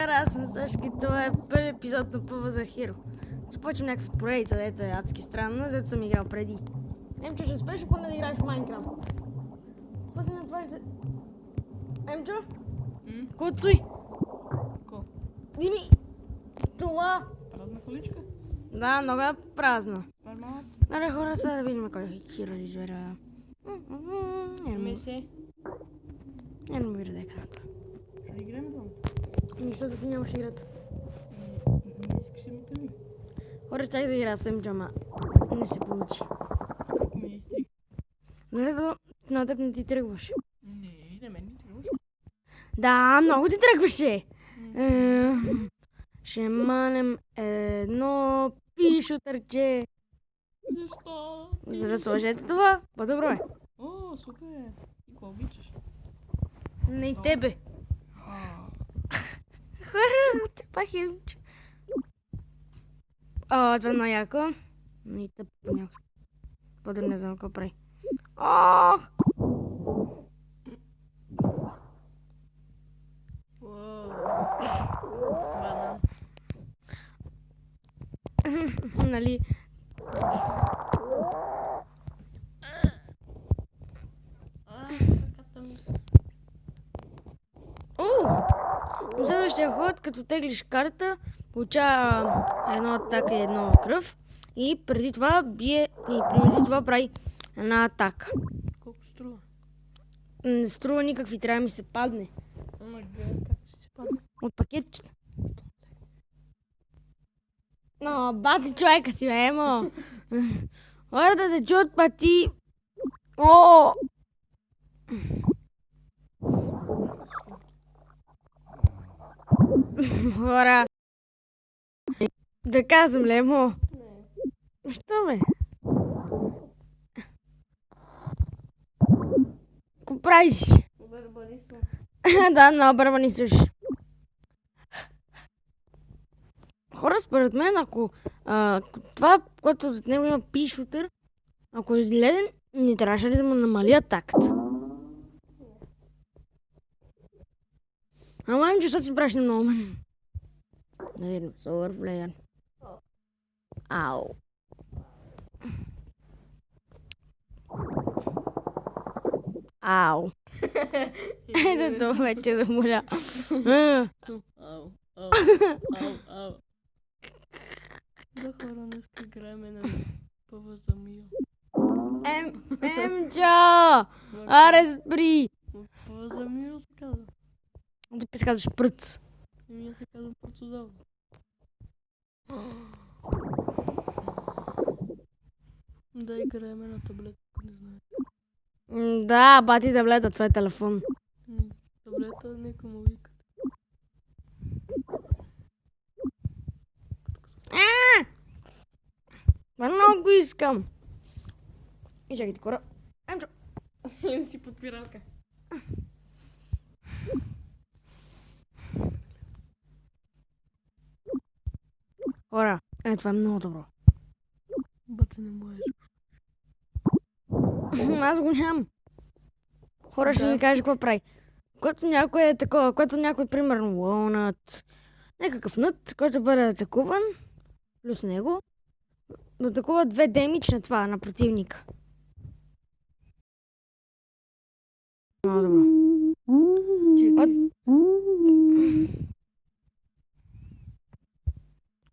Аз съм Сашки, това е първи епизод на Пъва за Хиро. Започвам някаква поредица, дето е адски странно, дето съм играл преди. Емчо, ще успеш поне да играеш в Майнкрафт? После на това ще... Емчо? Ко е той? Ко? Дими! Това! Празна количка? Да, много е празна. Нормално? Аре хора, сега да видим кой Хиро извера. Месе. Не ме вижда дека на това. Ще играем двамата? Защото ти нямаш играта. Не искаш името ми. Хора, чак да игра с Емчо, ама не се получи. Ако ми изтриг. Нали на теб не ти тръгваше? Не, на мен не трябваше. Да, много ти тръгваше. Ще манем едно пишотърче. Защо? За да сложете това, по-добро е. О, супер. И кого обичаш? Не и тебе. А, Хора, те пак Емчо. О, това е много яко. Но и тъп понякога. По-добре не знам какво прави. Ох! уау. Банан. Нали? Ръката ми. На следващия ход, като теглиш карта, получава едно атака и едно кръв. И преди това бие, и преди това прави една атака. Колко струва? Не струва никакви, трябва да ми се падне. Ама гледа как ще се падне. От пакетчета. Но, бати човека си, бе, емо. Хора да те чуят пъти. О! Хора. Да казвам ли, емо? Не. Що, бе? Ко правиш? Барбарисо. Да, много бърбани слушаш. Хора, според мен, ако това, което зад него има пишутър, ако е изгледен, не трябваше ли да му намали атаката? Ама им, че сега си брашни много мен. Да видим, Solar Player. Ау. Ау. Ето това вече замоля. Ау, ау, ау, ау. Да, хора, днес играем на Пъва за Мио. Емчо! Аре, спри! Пъва за Мио се казва. Ти пи се казваш пръц. Еми аз се казвам Порцозавно. Да играем на таблет, ако не знаете. Да, бати таблета, това е телефон. Таблета нека му викат. Това много искам. И чакайте, кора. Емчо. Им си подпиралка. Хора, това е много добро. Бате не можеш. Аз го нямам. Хора ще Да. ми каже какво прави. Когато някой е такова, когато някой, примерно, лонът, някакъв нът, който бъде атакуван, плюс него, атакува 2 демидж на това, на противника. Много добро.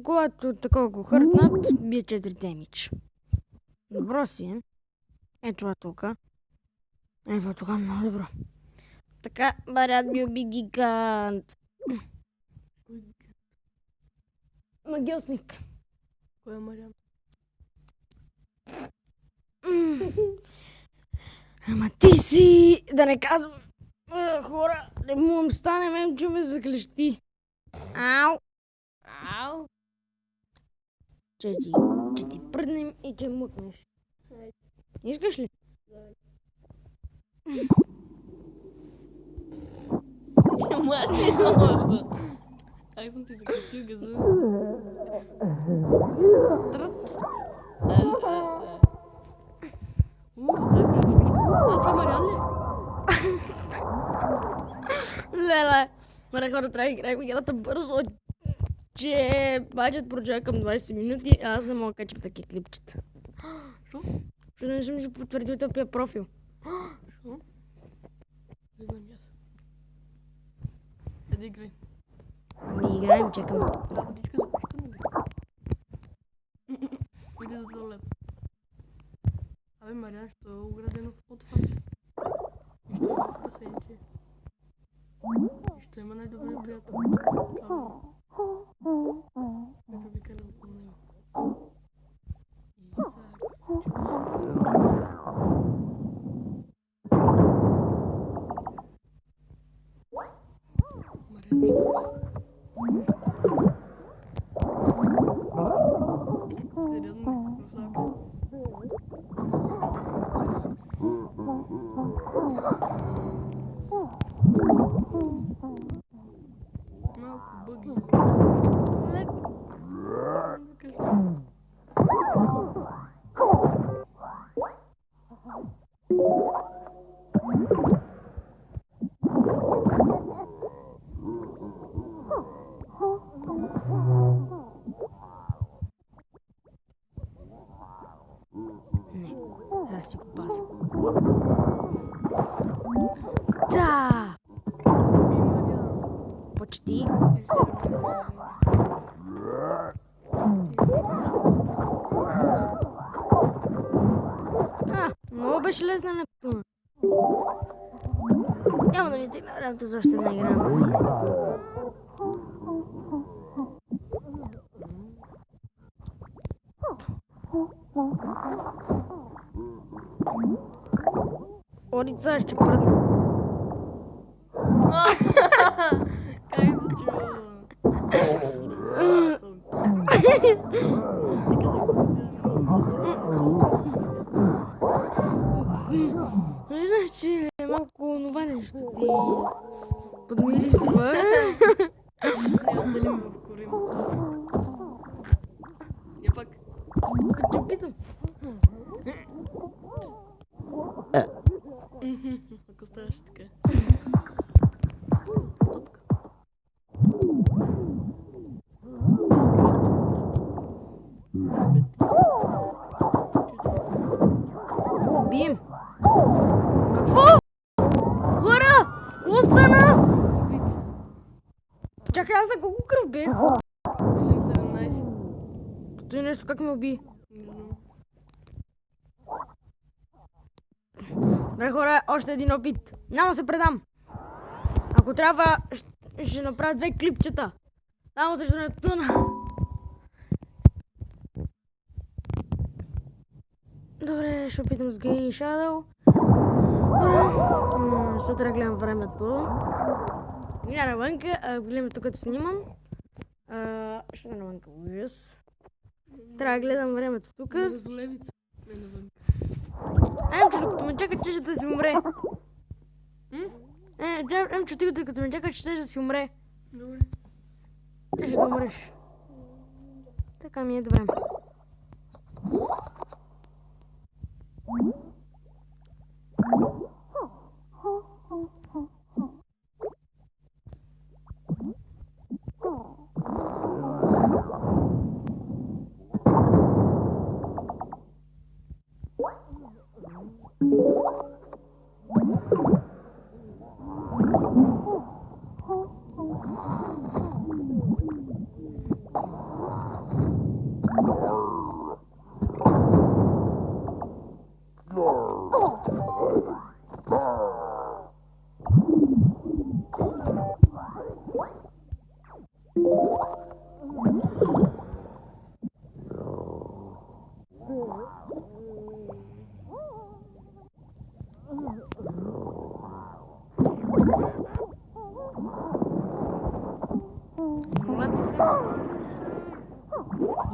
Когато такова го хъртнат, бие 4 демидж. Добро си е. Ето това тук. Ето тук много добро. Така, брат ми уби гигант. Магиосник. Кой е Мариан? Ама ти си, да не казвам, хора, не му стане, мен че ме заклещи. Ау! Ау! Че ти пръднем и че мутнеш. Искаш ли? Ти млади още. Аз съм ти закрепил газа. Трът. Така. А това Мариан ли? Леле, Мара хора, трябва да играем играта бързо, че баджет прочака към 20 минути, а аз не мога да качам такива клипчета. Що? Защото не съм си потвърдил тъпия профил. Що? Не знам аз. Еди играй. Ами играем, чакам. Да, водичка за пушка, нали? Иди до туалет. Абе, Мариан, що е оградено от факт? И що има в басейните? И що има най-добрия приятел? Кава. Който би карал по него. Сериозно, русалка. Малко бъги. Леко. Не, аз си го пазя. Да! Почти. Много беше лесна Нептуна. Няма да ми стигна времето за още една игра. Орица ще пръдна. Как се чува? Виждаш, че е малко онова нещо ти подмирисва. Няма дали ме вкорим. Я пак. Ще опитам. Ако ставаш така. Бием. Какво? Хора! Какво стана? Убит. Чакай, аз на колко кръв бех? Мислим 17. Той нещо как ме уби. Не знам. Бре хора, още един опит. Няма да се предам. Ако трябва, ще направя 2 клипчета. Само срещу Нептуна. Добре, ще опитам с Green Shadow. Ще трябва да гледам времето. Мина навънка, гледам тук като снимам. Ще да навънка ужас. Трябва да гледам времето тук. Раздолевица. Не навън. Емчо, докато ме чака, че ще да си умре. Емчо, ти докато ме чака, че ще да си умре. Добре. Ти ще да умреш. Така ми е добре.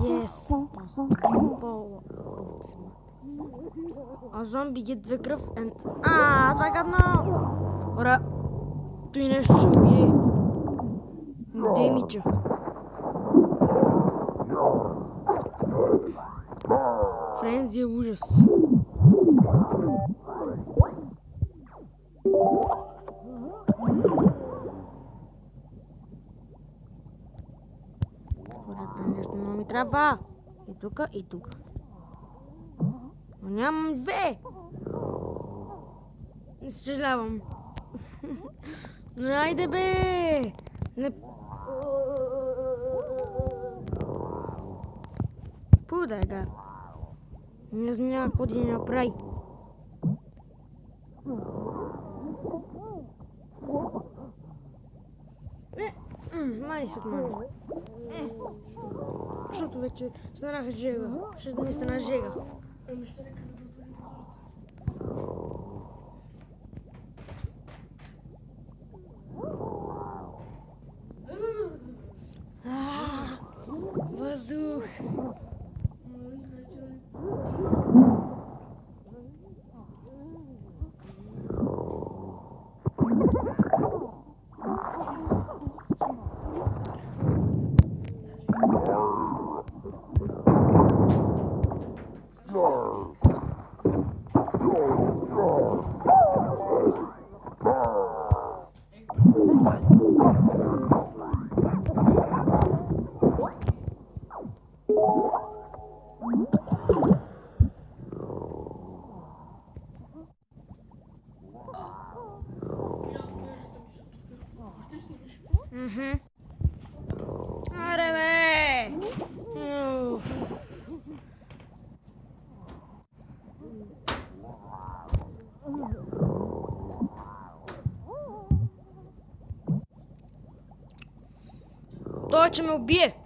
Yes. A zombie get the кръв and... това е гадно! Хора, той нещо ще убие. Демиджа. Френзи е ужас. Поред нещо много ми трябва. И тук, и тук. Но нямам две. Не съжалявам. Айде бе! Не... Пудай га. Не знам какво да ни направи. Мани се от мене. Защото вече станаха жега. Ще не стана жега. Ами ще нека да отворим Въздух. Аре бе! Уф. Той ще ме убие!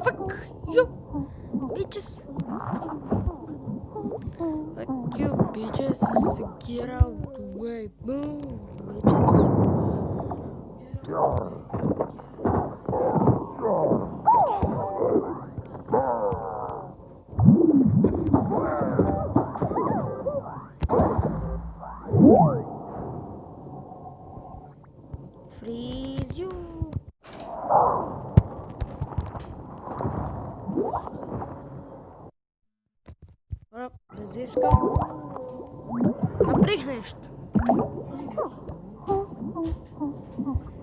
Fuck you, bitches! Fuck you, bitches! Get out the way, boom, bitches! Freeze you! Разискам. Направих нещо.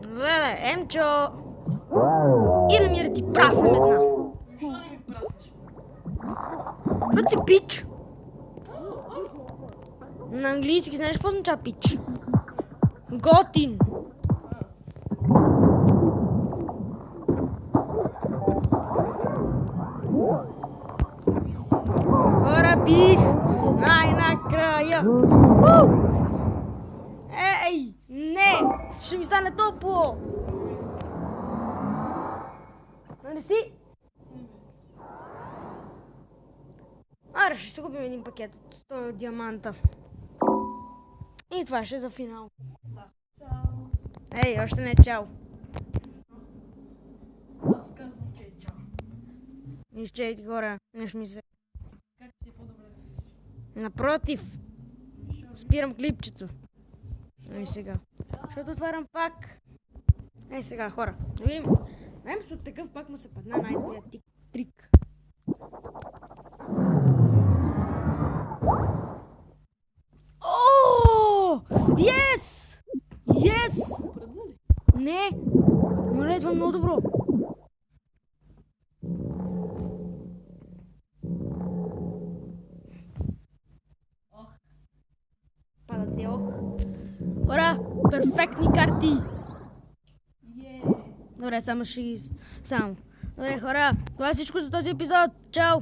Леле, Емчо! Или ми да ти праснем една? Защо не ми праснеш? Що си пич? На английски знаеш какво означава пич? Готин! Хора, бих! Най-накрая! Ей! Не! Ще ми стане топло! Нали си? Аре, ще се купим един пакет от 100 диаманта. И това ще е за финал. Чао. Ей, още не е чао. Аз казвам, че е чао. Изчейте хора, нещо ми се... Как ти е по-добре да си? Напротив, спирам клипчето. Ей сега. Защото отварям пак. Ей сега, хора. Да видим. Най-мисля от такъв пак му се падна най-добрият трик. О! Yes! Yes! Предна ли? Не! Моля, това е много добро. Ох. Падате, ох. Хора, перфектни карти. Е. Добре, само ще ги... Само. Добре, хора, това е всичко за този епизод. Чао!